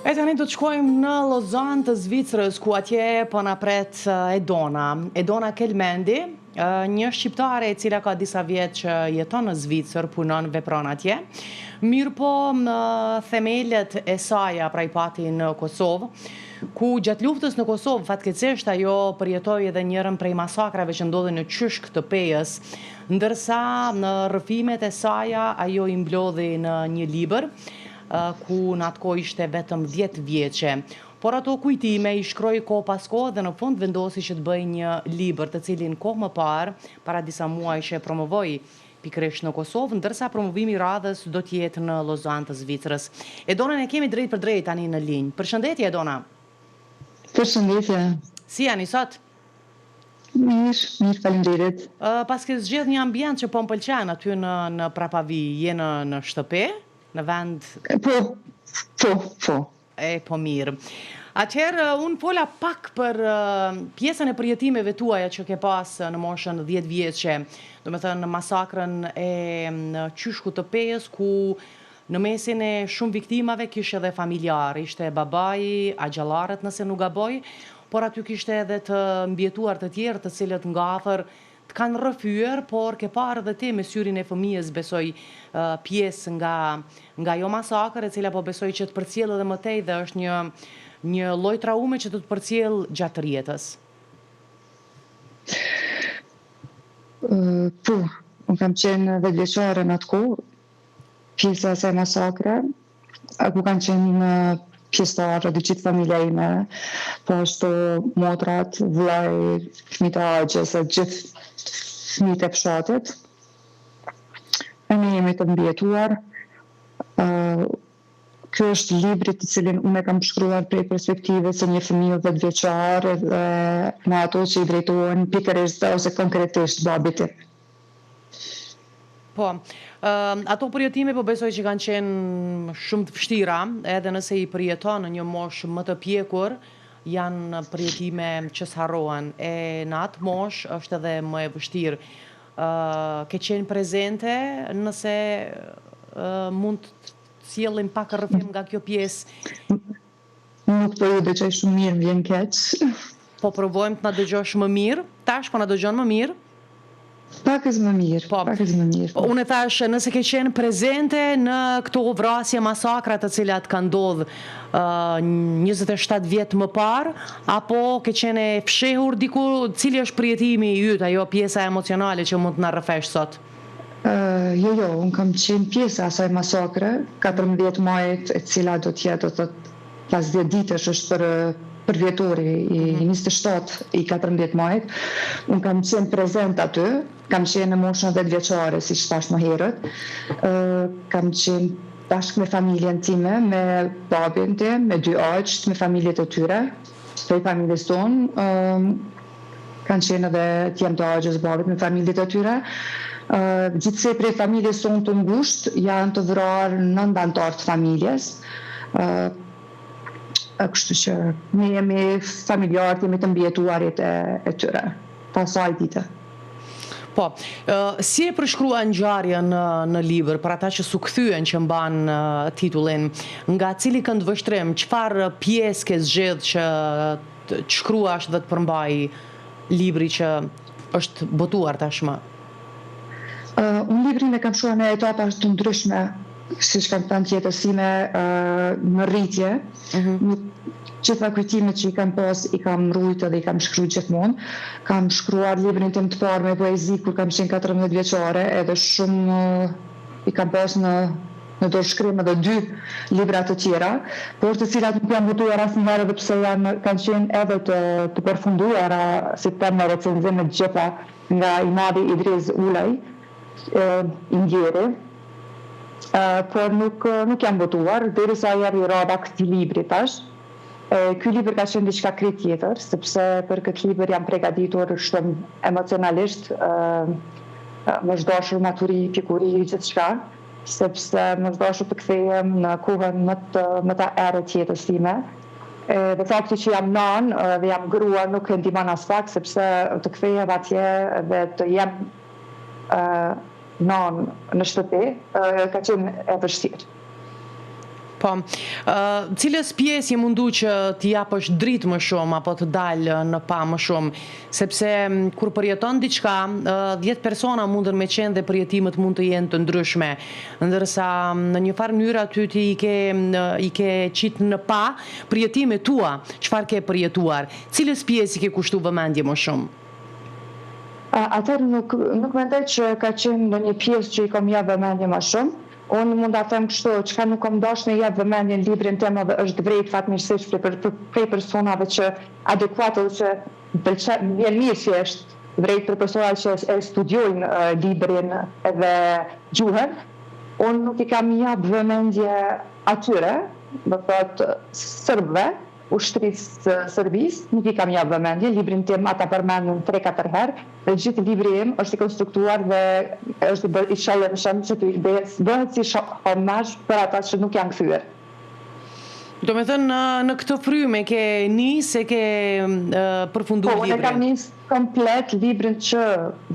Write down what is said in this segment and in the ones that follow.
E tani do të shkojmë në Lozan të Zvicrës, ku atje po na pret Edona. Edona Kelmendi, një shqiptare e cila ka disa vjet që jeton në Zvicër, punon, vepron atje. Mirë po themelet e saj pra i pati në Kosovë, ku gjatë luftës në Kosovë, fatkeqësisht ajo përjetoi edhe njërin prej masakrave që ndodhin në Qyshk të Pejës, ndërsa në rrëfimet e saj ajo i mblodhi në një libër, ku në atë kohë ishte vetëm 10 vjeçe. Por ato kujtime i shkroi kohë pas kohë dhe në fund vendosi që të bëj një libër, të cilin kohë më parë, para disa muajsh e promovoi pikërisht në Kosovë, ndërsa promovimi i radhës do të jetë në Lozan të Zvicrës. Edona, ne kemi drejt për drejt tani në linjë. Përshëndetje, Edona. Përshëndetje. Si jani sot? Mirë, faleminderit. Pas ke zgjedh një ambient që po më pëlqen aty në Prapavi, je në shtëpi? Në vend... Po. Po mirë. Atëherë, unë fola pak për pjesën e përjetimeve tuaja që ke pas në moshën 10 vjeçe, do me thënë masakrën e Qyshkut të Pejës, ku në mesin e shumë viktimave kishte edhe familjar, ishte babai, agjallarët nëse nuk gaboj, por aty kishte edhe të mbjetuar të tjerë, të cilët nga afër të kanë rrëfyer, por ke parë edhe ti me syrin e fëmijës besoj pjesë nga jo masakër, e cila po besoj që të përcjell edhe më tej dhe është një lloj traume që të përcjell gjatë rjetës. Po, unë kam qenë 10 vjeçare në atë kohë, pjesa e asaj masakre, ku kanë qenë pjesëtarë dhe gjithë familja ime, po ashtu motrat, vllai, fëmijët e agjes, gjithë fëmijët e fshatit. Ne jemi të mbjetuar. Ky është libri të cilin unë e kam shkruar prej perspektivës së një fëmijë 10 vjeçar dhe në ato që i drejtohen pikërisht ose konkretisht babit tim. Po, ato përjetime po besoj që kanë qenë shumë të vështira, edhe nëse i përjeton në një moshë më të pjekur, janë përjetime që s'harrohen, e në atë moshë është edhe më e vështirë. Ke qenë prezente nëse mund të sjellim pak rrëfim nga kjo pjesë? Nuk po ju dëgjoj shumë mirë, vjen keq. Po provojmë të na dëgjosh më mirë? Tash po na dëgjon më mirë? Pakës më mirë. Unë thash, nëse ke qenë prezente në këto vrasje, masakra të cilat kanë ndodhur 27 vjet më parë, apo ke qenë fshehur diku, cili është përjetimi i yt, ajo pjesa emocionale që mund të na rrëfesh sot? Jo, unë kam qenë pjesa e asaj masakre, 14 majit, e cila do të jetë pas 10 ditësh është për vjetori i 27 i 14 majit. Unë kam qenë prezent aty, kam qenë në moshën 10 vjeçare, si që thash më herët. Kam qenë bashkë me familjen time, me babin tim, me 2 aqt, me familjet e tyre, prej familjes tonë. Kanë qenë edhe t'jem të aqës babit me familjet e tyre. Gjithsej prej familjes tonë të ngusht, janë të vrarë 9 anëtar të familjes. Kështu që ne jemi familjarët, jemi të mbjetuarit e tyre, pasaj dite. Po, si e përshkrua ngjarjen në libër, për ata që su kthyen që mban titullin, nga cili këndvështrim, çfarë pjesë ke zgjedh që të shkruash dhe të përmbaj libri që është botuar tashmë? Unë librin e kam shkruar në etapa të ndryshme, si që kam thënë tjetësime në rritje. Gjitha kujtimet që i kam pas, i kam rujtë dhe i kam shkruar gjithmonë. Kam shkruar librin tim të parë me poezi kur kam qenë 14 vjeçare, edhe shumë i kam pas në dorëshkrim edhe 2 libra të tjera, por të cilat nuk janë botuar asnjëherë edhe pse kanë qenë edhe të përfunduara, si them në recenzimet gjitha nga Imadi Idris Ulaj, i Ndjeri. Por nuk janë botuar, derisa jeri rada këtij libri tash. Ky libër ka qenë diçka krejt tjetër, sepse për këtë libër jam përgatitur shumë emocionalisht, më është dashur maturi, pikuri, gjithçka, sepse më është dashur të kthehem në kohën më të errët të jetës time. Dhe fakti që jam nan dhe jam grua nuk e ndihmon as pak, sepse të kthehem atje dhe të jem nan në shtëpi, ka qenë e vështirë. Po, cilës pjesë je mundu që t'i japësh dritë më shumë apo të dalë në pa më shumë, sepse kur përjeton diçka, 10 persona mundën me qenë dhe përjetimet mund të jenë të ndryshme, ndërsa në një farë mënyrë aty ti i ke qitë në pa përjetimet tua, çfarë ke përjetuar, cilës pjesë i ke kushtu vëmendje më shumë? Atëherë nuk mendoj që ka qenë në një pjesë që i kam jap vëmendje më shumë. Unë mund ta them kështu, çka nuk kam dashur në jap vëmendje në librin tim dhe është drejt fatmirësisht për personave që adekuat ose pëlqen mirë që është drejt për persona që e studiojnë librin edhe gjuhën. Unë nuk i kam jap vëmendje atyre, do thotë serbëve, ushtrisë Serbisë, nuk i kam jap vëmendje, librin tim ata përmendën 3-4 herë, dhe gjithë libri im është i konstruktuar dhe është i shallë në shumë që të bëhet si homazh për ata që nuk janë kthyer. Do me thënë në këtë frymë ke nisë, ke përfunduar librin? Po, unë kam nisë komplet librin që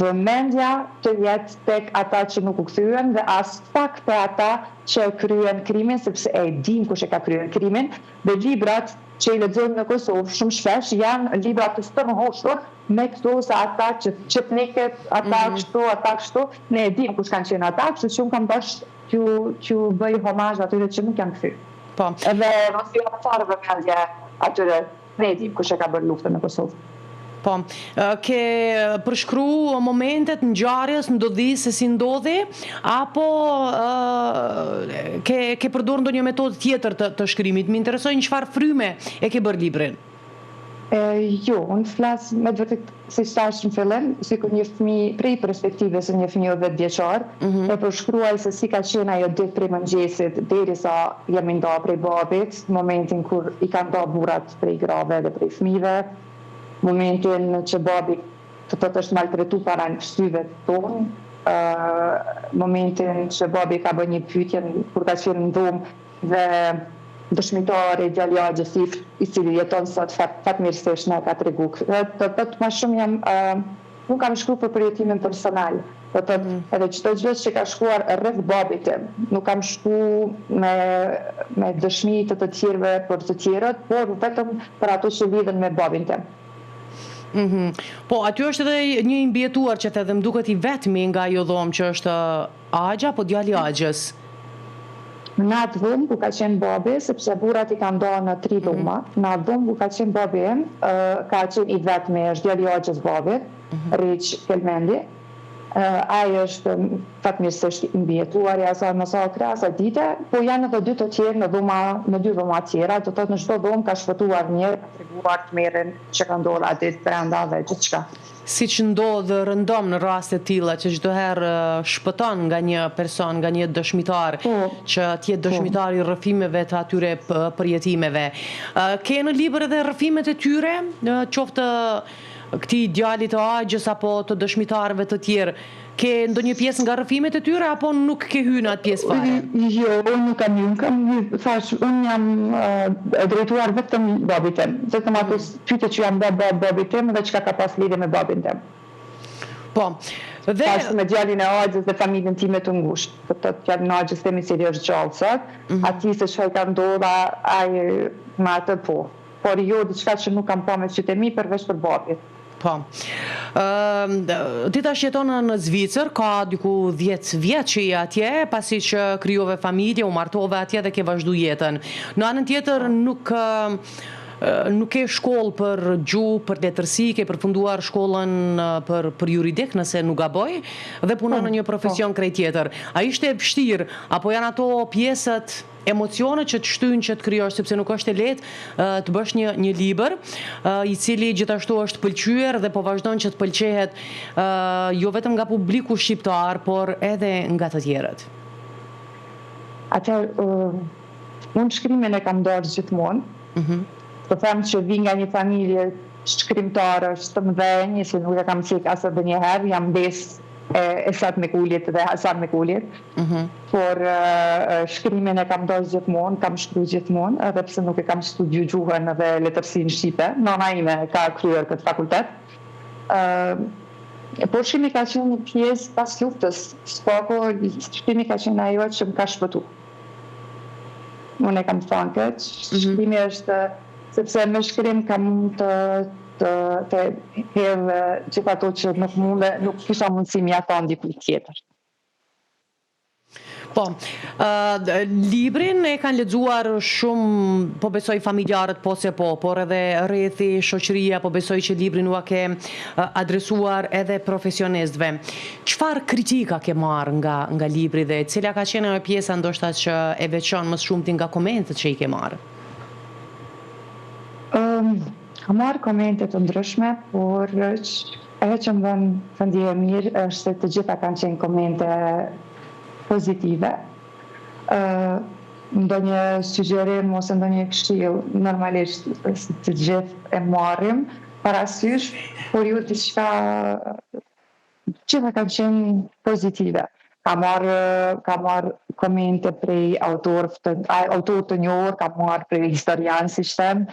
vëmendja të jetë tek ata që nuk u kthyen dhe as pak për ata që kryen krimin, sepse e dim kush e ka kryer krimin, dhe librat që i lexojmë në Kosovë shumë shpesh janë libra të stërmohoshur me këto se ata që çetniket, ata kështu, ne e dim kush kanë qenë ata, kështu që unë kam dashur që bëj homazh atyre që nuk janë kthyer. Po. Edhe mos i jap fare vëmendje atyre, ne e dim kush e ka bërë luftën në Kosovë. Po, ke përshkru momentet në ngjarjes, ndodhisë se si ndodhi, apo ke përdorur ndonjë metodë tjetër të shkrimit? Më interesoj në çfarë fryme e ke bërë librin? Jo, unë flas me vërtet si thash në fillim, sikur një fëmijë prej perspektivës së një fëmijë 10 vjeçar, e përshkruaj se si ka qenë ajo ditë prej mëngjesit derisa jam nda prej babit, momentin kur i kanë nda burrat prej grave dhe prej fëmijëve, momentin që babi të thotë është maltretu para në syve tonë, momentin që babi ka bërë një pyetje kur ka qenë në dhomë dhe dëshmitari djali Axhës i cili jeton sot fatmirësisht na ka tregu. Të më shumë nuk kam shkruar për përjetimin personal. Edhe çdo gjë që ka shkuar rreth babit tim, nuk kam shkuar me dëshmi të tjerëve për të tjerët, por vetëm për ato që lidhen me babin tim. Po, aty është edhe një imbjetuar që the dhe më duket i vetmi nga ajo dhomë që është Axha apo djali Axhës? Në atë dhomë ku ka qenë babi, sepse burrat i kanë ndarë në 3 dhoma, në atë dhomë ku ka qenë babi im, ka qenë i vetmi, është djali Axhës babit, Riç Kelmendi. Ai është fatmirësisht i mbijetuar i asaj masakre, asaj dite, po janë edhe 2 të tjerë në 2 dhoma tjera, do thotë në çdo dhomë ka shpëtuar njëri, ka treguar të mirën që ka ndodhur atë brenda dhe gjithçka. Siç ndodh rëndom në raste të tilla që çdo herë shpëton nga një person, nga një dëshmitar, që të jetë dëshmitar i rrëfimeve të atyre përjetimeve. Ke në libër edhe rrëfimet e tyre, qoftë këtij djalit të Axhës apo të dëshmitarëve të tjerë? Ke ndonjë pjesë nga rrëfimet e tyre apo nuk ke hyrë në atë pjesë fare? Jo, unë nuk kam hyrë, thash, unë jam drejtuar vetëm babit tim, vetëm ato pyetje që jam bërë babit tim dhe çka ka pas lidhje me babin tim. Po. Dhe pas me djalin e Axhës dhe familjen time të ngushtë. Do të thotë djalin e Axhës themi se është gjallë sot, aty se çfarë ka ndodhur ai me atë po. Por jo diçka që nuk kam pa me sytë e mi përveç për babit. Po. Ti tash jeton në Zvicër, ka diku 10 vjet që je atje, pasi që krijove familje, u martove atje dhe ke vazhdu jetën. Në anën tjetër nuk ke shkollë për gjuhë, për letërsi, ke përfunduar shkollën për juridik, nëse nuk gaboj, dhe punon në një profesion krejt tjetër. A ishte e vështirë, apo janë ato pjesët emocione që të shtyjnë që të krijosh, sepse nuk është e lehtë të bësh një libër i cili gjithashtu është pëlqyer dhe po vazhdon që të pëlqehet jo vetëm nga publiku shqiptar, por edhe nga të tjerët. Atëherë, unë shkrimin e kam dorë gjithmonë. Të them që vi nga një familje shkrimtare, të mëdhenj, që nuk e kam qenë as edhe një herë, jam besë e Esat Mekulit dhe Hasan Mekulit, por shkrimin e kam dorë gjithmonë, kam shkruar gjithmonë, edhe pse nuk e kam studiu gjuhën dhe letërsinë shqipe. Nona ime ka kryer këtë fakultet. Por shkrimi ka qenë një pjesë pas luftës. Shkrimi ka qenë ajo që më ka shpëtuar. unë e kam thënë këtë, shkrimi është sepse me shkrim ka mund të hedhë gjithë ato që nuk kisha mundësi mja thonë dikuj tjetër. Po, librin e kanë lexuar shumë, po besoj familjarët po se po, por edhe rrethi, shoqëria, po besoj që librin ua ke adresuar edhe profesionistëve. Çfarë kritika ke marrë nga libri dhe cila ka qenë ajo pjesa ndoshta që e veçon më shumë nga komentet që i ke marrë? Ka marrë komente të ndryshme, por ajo që më të ndjehe mirë është se të gjitha kanë qenë komente pozitive. Ndonjë sugjerim ose ndonjë këshill normalisht të gjithë e marrim parasysh, por ju gjitha kanë qenë pozitive. Ka marrë komente prej autor të njohur, ka marrë prej historian si shtem,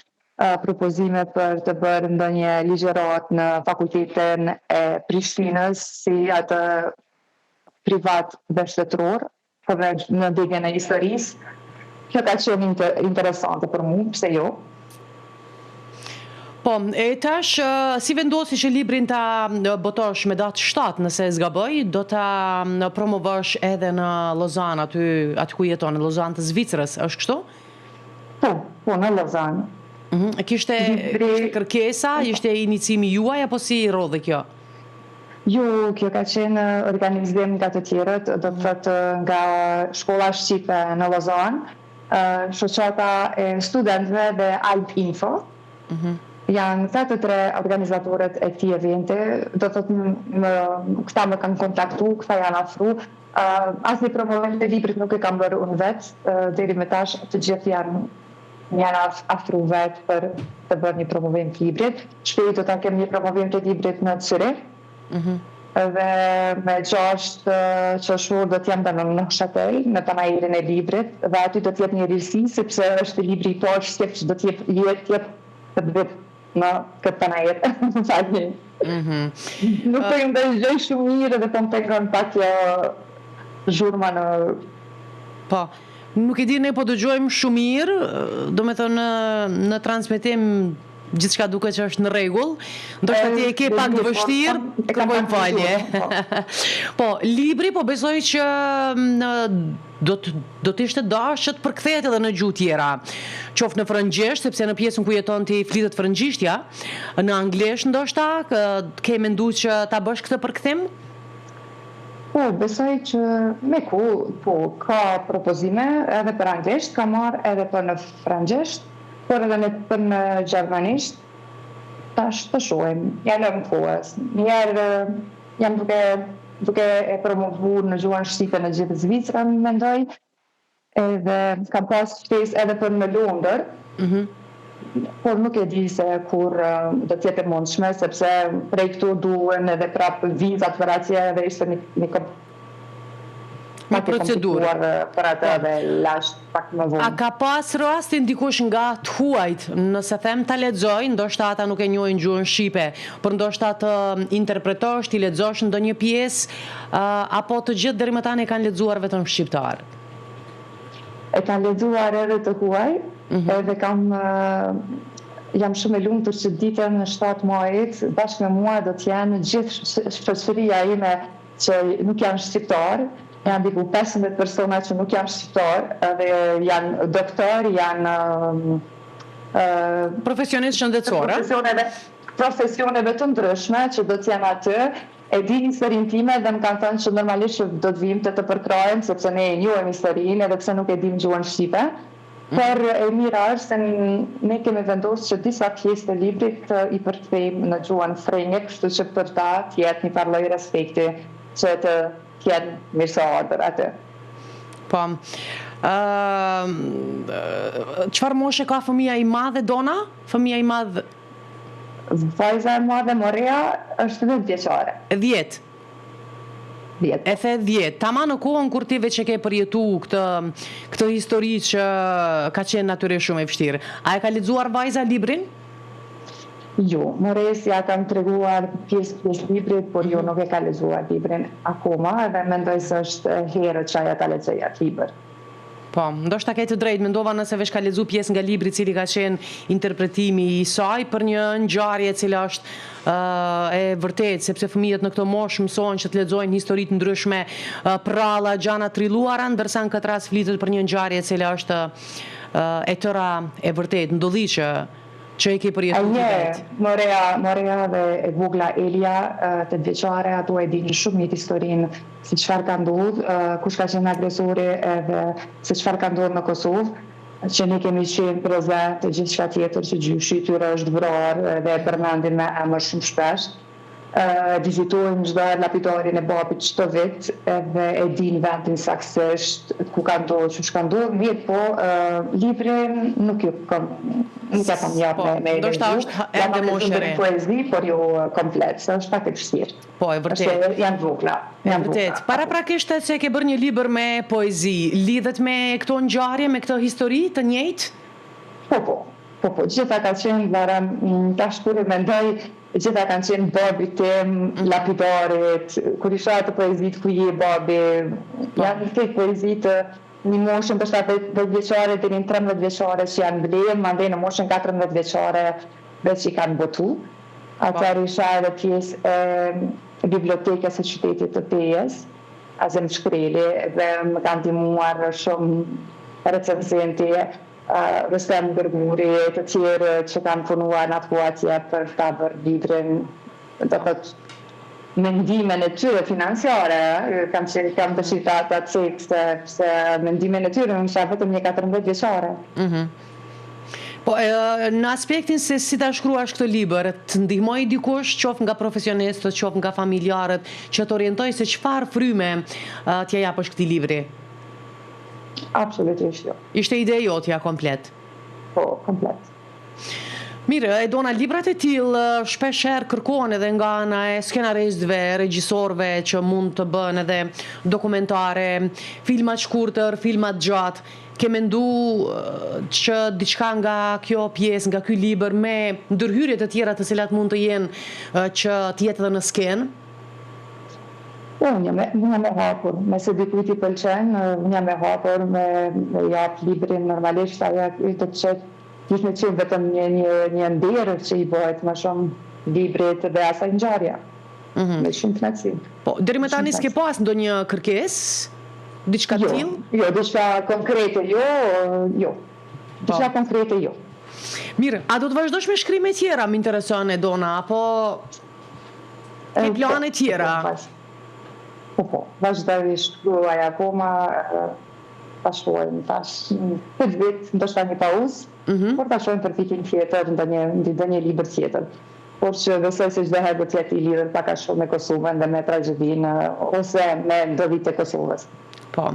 propozime për të bërë ndonjë ligjërat në fakultetin e Prishtinës si atë privat dhe shtetëror, në degën e historisë. Kjo ka qenë interesante për mu, pse jo? Po, e tash, si vendosi që librin ta botosh me datë 7, nëse zgaboj, do ta promovosh edhe në Lozan, aty ku jeton, në Lozan të Zvicrës, është kështu? Po, në Lozan. Kishte kërkesa, ishte inicimi juaj, apo si rodhe kjo? Jo, kjo ka qenë organizim nga të tjerët, do të thotë nga Shkolla Shqipe në Lozan, shoqata e studentëve dhe Alp Info. Janë 3 organizatorët e këtij eventi, do të thotë këta më kanë kontaktu, këta janë afru. Asnjë promovim të librit nuk e kam bërë unë vetë, deri më tash të gjithë janë afru vetë për të bërë një promovim të librit. Shpejt do ta kem një promovim të librit në Zürich. Dhe me 6 qershor do t'jem në Neuchâtel, në panajirin e librit, dhe aty do t'jep një rilsi, sepse është libri i parë shqip që do t'jep të vit në këtë panajir. Nuk të më dëgjoj shumë mirë dhe të më pengon pak kjo zhurma në... Po, nuk e di, ne po dëgjojmë shumë mirë, do me thënë në transmetim gjithçka duket që është në rregull, ndoshta ti e ke pak të vështirë, kërkojmë falje. Po, libri po besoj që do të ishte dashur që të përkthehet edhe në gjuhë tjera, qoftë në frëngjisht, sepse në pjesën ku jeton ti flitet frëngjishtja, në anglisht ndoshta ke menduar që ta bësh këtë përkthim? Po, besoj që me ka propozime edhe për anglisht, ka marrë edhe për në frëngjisht, por edhe për në gjermanisht, tash të shohim, janë në kohës. Njerë jam duke e promovu në gjuhën shqipe në gjithë Zvicrën, mendoj, edhe kam pas ftesë edhe për në Londër, por nuk e di se kur do t'jetë e mundshme, sepse prej këtu duhen edhe prapë vizat për atje dhe ishte një procedurë për atë dhe lasht pak më vonë. A ka pas rastin dikush nga të huajt, nëse them ta lexoj, ndoshta ata nuk e njohin gjuhën shqipe, por ndoshta të interpretosh, ti lexosh ndonjë pjesë, apo të gjithë deri më tani kanë lexuar vetëm shqiptar? E kanë lexuar edhe të huaj, edhe jam shumë e lumtur që ditën në 7 muajit, bashkë me mua do t'jenë gjithë shoqëria ime që nuk janë shqiptar. Janë diku 15 persona që nuk janë shqiptar, edhe janë doktor, janë profesionistë shëndetësore. Profesioneve të ndryshme që do t'jenë aty, e di historinë time dhe më kanë thënë që normalisht që do të vim të përkrojmë, sepse ne e njohim historinë, edhe pse nuk e dim gjuhën shqipe. Por e mira është se ne kemi vendosur që disa pjesë të librit i përkthejmë në gjuhën frënje, kështu që për ta t'jetë një farë lloj respekti që të tjenë mirësohardër atë. Po, çfarë moshe ka fëmija i madhe Dona? Fëmija i madhe? Vajza e madhe Morea është 10 vjeçare. 10? 10. E the 10. Tama në kohën kur ti veç e ke përjetu këtë histori që ka qenë natyrisht shumë e vështirë. A e ka lexuar vajza librin? Jo, Moresja kam treguar pjesë librit, por jo nuk e ka lexuar librin akoma, edhe mendoj se është herë që ajo ta lexojë atë libër. Po, ndoshta ke të drejtë, mendova nëse vesh ka lexuar pjesë nga libri i cili ka qenë interpretimi i saj për një ngjarje e cila është e vërtetë, sepse fëmijët në këtë moshë mësojnë që të lexojnë histori të ndryshme, pralla, gjana trilluara, ndërsa në këtë rast flitet për një ngjarje e cila është e tëra e vërtetë, ndodhi që e ke përjetuar ti vetë. Moreja dhe e vogla Elia, të vjeçare, ato e dinë shumë mirë historinë, si çfarë ka ndodhur, kush ka qenë agresori edhe se çfarë ka ndodhur në Kosovë, që ne kemi qenë prezent të gjithçka tjetër që gjyshi i tyre është vrarë dhe e përmendin me emër shumë shpesh. Vizitojmë çdo lapidarin e babit çdo vit edhe e din vendin saktësisht ku ka ndodhur, çu ka ndodhur, mirë po librin nuk e kam jap me ndoshta është ende moshë e re. Poezi, por jo komplet, është pak e vështirë. Po, e vërtetë. Janë vogla. Vërtet. Paraprakisht se ke bërë një libër me poezi, lidhet me këto ngjarje, me këtë histori të njëjtë? Po, gjitha ka qenë varem, tash kur e mendoj, gjitha kanë qenë babi tim, lapidarit, kur isha të poezit ku je babi, janë të poezit një moshën përshta 10 vjeqare dhe një 13 vjeqare që janë blem, mandej në moshën 14 vjeqare veç që i kanë botu. Atër isha edhe pjesë e bibliotekës e qytetit të Tejes, Azem Shkreli, dhe më kanë ndihmuar shumë recenzenti, Rustem Gërguri, të tjerë që kanë punuar në atë atje për ta bërë librin, do thotë mendimin e tyre financiare, kam dëshirë ta cek se mendimin e tyre më isha vetëm një 14 vjeçare. Po, në aspektin se si ta shkruash këtë libër, të ndihmoi dikush, qoftë nga profesionistët, qoftë nga familjarët, që të orientoj se çfarë fryme t'ja japësh këtij libri? Absolutisht jo. Ishte ide jotja komplet? Po, komplet. Mirë, Edona, librat e tillë shpeshherë kërkohen edhe nga ana e skenaristëve, regjisorëve që mund të bënë edhe dokumentare, filma të shkurtër, filma të gjatë. Ke mendu që diçka nga kjo pjesë, nga ky libër me ndërhyrje të tjera të cilat mund të jenë që të jetë edhe në skenë? Unë jam e hapur, me se dikujt i pëlqen, unë jam e hapur me jap librin normalisht, ajo të qetë me qenë vetëm një nderë që i bëhet më shumë librit dhe asaj ngjarja. Me shumë knaqësi. Po, deri më tani s'ke pas ndonjë kërkesë? Diçka të tillë? Jo, diçka konkrete jo. Diçka konkrete jo. Mirë, a do të vazhdosh me shkrime tjera, më intereson Edona, apo ke plane tjera? Po, vazhdoj shkruaj akoma, ta shohim tash. Këtë vit ndoshta një pauzë, por ta shohim për vitin tjetër, ndonjë libër tjetër. Por që besoj se çdo herë do të jetë i lidhur pak a shumë me Kosovën dhe me tragjedinë ose me ndodhjet e Kosovës. Po.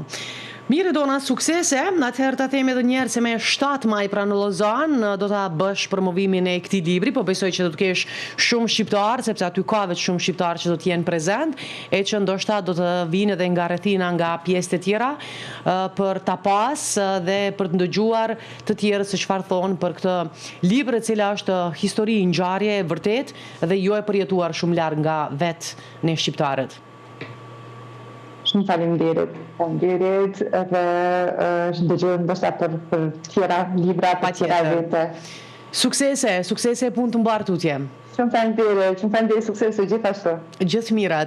Mirë, Edona, suksese. Atëherë ta themi edhe një herë se me 7 maj pra në Lozan do ta bësh promovimin e këtij libri, po besoj që do të kesh shumë shqiptar, sepse aty ka vetë shumë shqiptar që do të jenë prezent, e që ndoshta do të vinë edhe nga rrethina, nga pjesët e tjera për ta pas dhe për të ndëgjuar të tjerë se çfarë thonë për këtë libër, e cila është histori, ngjarje e vërtet dhe jo e përjetuar shumë larg nga vetë ne shqiptarët. Shumë faleminderit edhe dëgjojmë ndoshta për tjera libra, për tjera vete. Suksese, punë të mbarë tutje. Shumë faleminderit, suksese gjithashtu. Gjithë mirat.